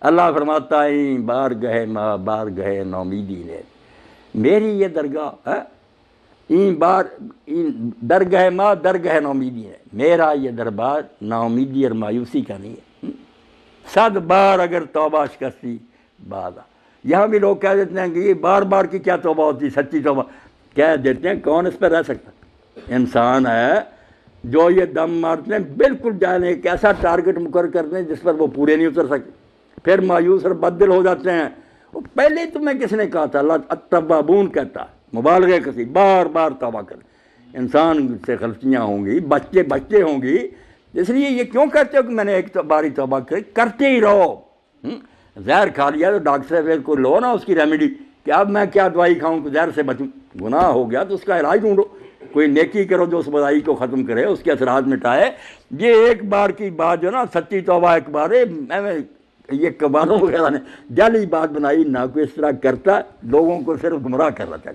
اللہ فرماتا ہے بار گہے ماں بار گہے نومیدی نے، میری یہ درگاہ ہے درگاہ ماں درگاہ نومیدی ہے، میرا یہ دربار ناامیدی اور مایوسی کا نہیں ہے۔ 100 بار اگر توبہ شکستی بعد، یہاں بھی لوگ کہہ دیتے ہیں کہ یہ بار بار کی کیا توبہ ہوتی، سچی توبہ کہہ دیتے ہیں، کون اس پہ رہ سکتا؟ انسان ہے جو یہ دم مارتے ہیں، بالکل جانے ایک ایسا ٹارگٹ مقرر کرتے ہیں جس پر وہ پورے نہیں اتر سکتے، پھر مایوس اور بددل ہو جاتے ہیں۔ وہ پہلے تمہیں کس نے کہا تھا؟ اللہ التوابون کہتا ہے، مبالغہ کسی، بار بار توبہ کر۔ انسان سے غلطیاں ہوں گی، بچے ہوں گی، اس لیے یہ کیوں کہتے ہو کہ میں نے ایک باری توبہ کری؟ کرتے ہی رہو۔ زہر کھا لیا تو ڈاکٹر سے کو لو نا اس کی ریمیڈی، کہ اب میں کیا دوائی کھاؤں کہ زہر سے بچوں؟ گناہ ہو گیا تو اس کا علاج ڈھونڈو، کوئی نیکی کرو جو اس برائی کو ختم کرے، اس کے اثرات مٹائے۔ یہ ایک بار کی بات جو نا سچی توبہ ایک بار ہے، یہ کباروں وغیرہ نے جعلی بات بنائی، نہ کوئی اس طرح کرتا، لوگوں کو صرف گمراہ کر رہا تھا۔